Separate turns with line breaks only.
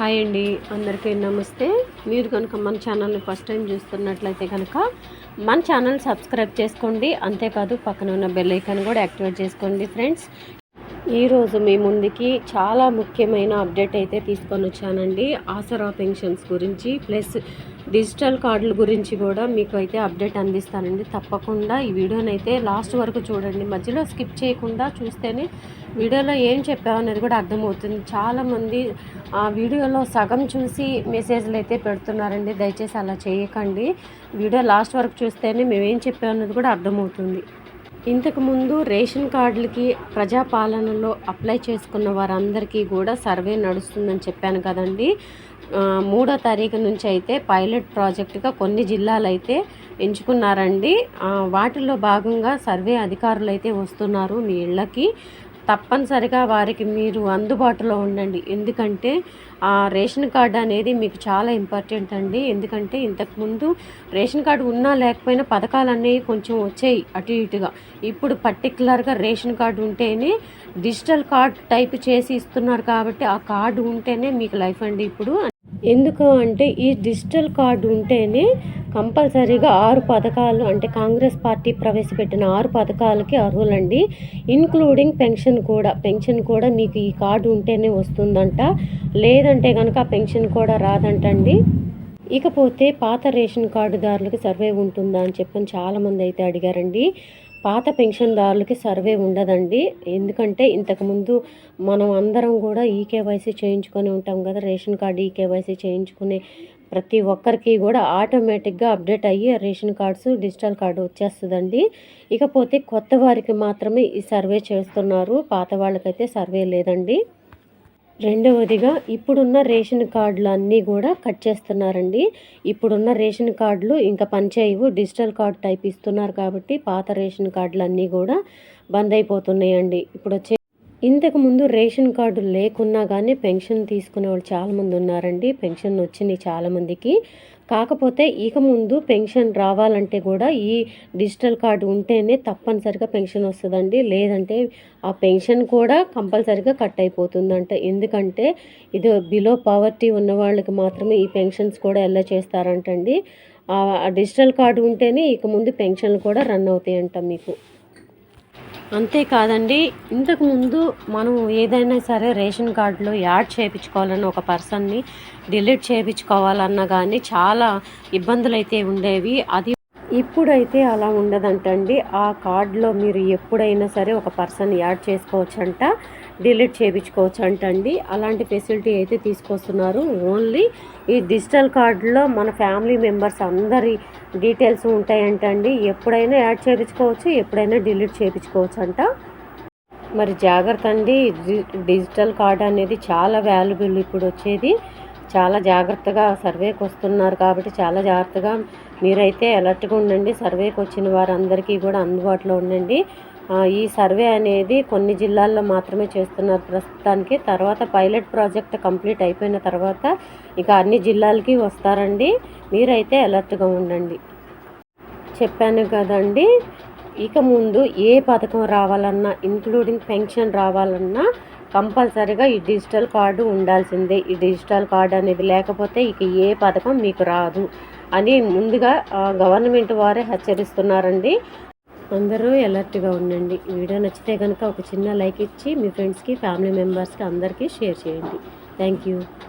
Hi అండి, అందరికీ నమస్తే. మీరు కనుక మన ఛానల్ని ఫస్ట్ టైం చూస్తున్నట్లయితే కనుక మన ఛానల్ సబ్స్క్రైబ్ చేసుకోండి. అంతేకాదు పక్కన ఉన్న బెల్ ఐకాన్ కూడా యాక్టివేట్ చేసుకోండి ఫ్రెండ్స్. ఈరోజు మీ ముందుకి చాలా ముఖ్యమైన అప్డేట్ అయితే తీసుకొని వచ్చానండి. ఆసరా పెన్షన్స్ గురించి ప్లస్ డిజిటల్ కార్డుల గురించి కూడా మీకు అయితే అప్డేట్ అందిస్తానండి. తప్పకుండా ఈ వీడియోని అయితే లాస్ట్ వరకు చూడండి. మధ్యలో స్కిప్ చేయకుండా చూస్తేనే వీడియోలో ఏం చెప్పామనేది కూడా అర్థమవుతుంది. చాలామంది ఆ వీడియోలో సగం చూసి మెసేజ్లు అయితే పెడుతున్నారండి. దయచేసి అలా చేయకండి. వీడియో లాస్ట్ వరకు చూస్తేనే మేమేం చెప్పామన్నది కూడా అర్థమవుతుంది. ఇంతకుముందు రేషన్ కార్డులకి ప్రజాపాలనలో అప్లై చేసుకున్న వారందరికీ కూడా సర్వే నడుస్తుందని చెప్పాను కదండి. 3వ తారీఖు నుంచి అయితే పైలట్ ప్రాజెక్టుగా కొన్ని జిల్లాలు అయితే ఎంచుకున్నారండి. వాటిలో భాగంగా సర్వే అధికారులు అయితే వస్తున్నారు మీ ఇళ్ళకి. తప్పనిసరిగా వారికి మీరు అందుబాటులో ఉండండి. ఎందుకంటే రేషన్ కార్డు అనేది మీకు చాలా ఇంపార్టెంట్ అండి. ఎందుకంటే ఇంతకుముందు రేషన్ కార్డు ఉన్నా లేకపోయినా పథకాలు అనేవి కొంచెం వచ్చాయి అటు ఇటుగా. ఇప్పుడు పర్టికులర్గా రేషన్ కార్డు ఉంటేనే డిజిటల్ కార్డు టైప్ చేసి ఇస్తున్నారు కాబట్టి ఆ కార్డు ఉంటేనే మీకు లైఫ్ అండి. ఇప్పుడు ఎందుకు అంటే ఈ డిజిటల్ కార్డు ఉంటేనే కంపల్సరీగా 6 పథకాలు అంటే కాంగ్రెస్ పార్టీ ప్రవేశపెట్టిన 6 పథకాలకి అర్హులండి. ఇన్క్లూడింగ్ పెన్షన్ కూడా మీకు ఈ కార్డు ఉంటేనే వస్తుందంట. లేదంటే కనుక పెన్షన్ కూడా రాదంటండి. ఇకపోతే పాత రేషన్ కార్డుదారులకి సర్వే ఉంటుందా అని చెప్పని చాలామంది అయితే అడిగారండి. పాత పెన్షన్దారులకి సర్వే ఉండదండి. ఎందుకంటే ఇంతకుముందు మనం అందరం కూడా ఈకేవైసీ చేయించుకొని ఉంటాం కదా. రేషన్ కార్డు ఈకేవైసీ చేయించుకునే ప్రతి ఒక్కరికి కూడా ఆటోమేటిక్గా అప్డేట్ అయ్యి రేషన్ కార్డ్స్ డిజిటల్ కార్డు వచ్చేస్తుందండి. ఇకపోతే కొత్త వారికి మాత్రమే ఈ సర్వే చేస్తున్నారు. పాత వాళ్ళకైతే సర్వే లేదండి. రెండవదిగా ఇప్పుడున్న రేషన్ కార్డులు అన్నీ కూడా కట్ చేస్తున్నారండి. ఇప్పుడున్న రేషన్ కార్డులు ఇంకా పనిచేయవు. డిజిటల్ కార్డు టైప్ ఇస్తున్నారు కాబట్టి పాత రేషన్ కార్డులు అన్నీ కూడా బంద్ అయిపోతున్నాయండి. ఇంతకుముందు రేషన్ కార్డు లేకున్నా కానీ పెన్షన్ తీసుకునే వాళ్ళు చాలామంది ఉన్నారండి. పెన్షన్ వచ్చినాయి చాలామందికి. కాకపోతే ఇక ముందు పెన్షన్ రావాలంటే కూడా ఈ డిజిటల్ కార్డు ఉంటేనే తప్పనిసరిగా పెన్షన్ వస్తుందండి. లేదంటే ఆ పెన్షన్ కూడా కంపల్సరిగా కట్ అయిపోతుందంట. ఎందుకంటే ఇది బిలో పవర్టీ ఉన్న వాళ్ళకి మాత్రమే ఈ పెన్షన్స్ కూడా ఎలా చేస్తారంటండి. ఆ డిజిటల్ కార్డు ఉంటేనే ఇక ముందు పెన్షన్లు కూడా రన్ అవుతాయంట మీకు. అంతేకాదండి, ఇంతకుముందు మనం ఏదైనా సరే రేషన్ కార్డులో యాడ్ చేయించుకోవాలన్న ఒక పర్సన్ని డిలీట్ చేయించుకోవాలన్నా కానీ చాలా ఇబ్బందులు అయితే ఉండేవి. అది ఇప్పుడైతే అలా ఉండదంటండి. ఆ కార్డులో మీరు ఎప్పుడైనా సరే ఒక పర్సన్ యాడ్ చేసుకోవచ్చంట, డిలీట్ చేయించుకోవచ్చు అంటండి. అలాంటి ఫెసిలిటీ అయితే తీసుకొస్తున్నారు. ఓన్లీ ఈ డిజిటల్ కార్డులో మన ఫ్యామిలీ మెంబర్స్ అందరి డీటెయిల్స్ ఉంటాయంటండి. ఎప్పుడైనా యాడ్ చేయించుకోవచ్చు, ఎప్పుడైనా డిలీట్ చేయించుకోవచ్చు అంట. మరి జాగ్రత్త అండి. డిజిటల్ కార్డు అనేది చాలా వాల్యుబుల్ ఇప్పుడు వచ్చేది. చాలా జాగ్రత్తగా సర్వేకి వస్తున్నారు కాబట్టి చాలా జాగ్రత్తగా మీరైతే అలర్ట్గా ఉండండి. సర్వేకి వచ్చిన వారందరికీ కూడా అందుబాటులో ఉండండి. ఈ సర్వే అనేది కొన్ని జిల్లాల్లో మాత్రమే చేస్తున్నారు ప్రస్తుతానికి. తర్వాత పైలట్ ప్రాజెక్ట్ కంప్లీట్ అయిపోయిన తర్వాత ఇక అన్ని జిల్లాలకి వస్తారండి. మీరైతే అలర్ట్గా ఉండండి. చెప్పాను కదండి, ఇక ముందు ఏ పథకం రావాలన్నా ఇంక్లూడింగ్ పెన్షన్ రావాలన్నా కంపల్సరీగా ఈ డిజిటల్ కార్డు ఉండాల్సిందే. ఈ డిజిటల్ కార్డు అనేది లేకపోతే ఇక ఏ పథకం మీకు రాదు అని ముందుగా గవర్నమెంట్ వారే హెచ్చరిస్తున్నారండి. అందరూ అలర్ట్గా ఉండండి. వీడియో నచ్చితే కనుక ఒక చిన్న లైక్ ఇచ్చి మీ ఫ్రెండ్స్కి, ఫ్యామిలీ మెంబర్స్కి అందరికీ షేర్ చేయండి. Thank you.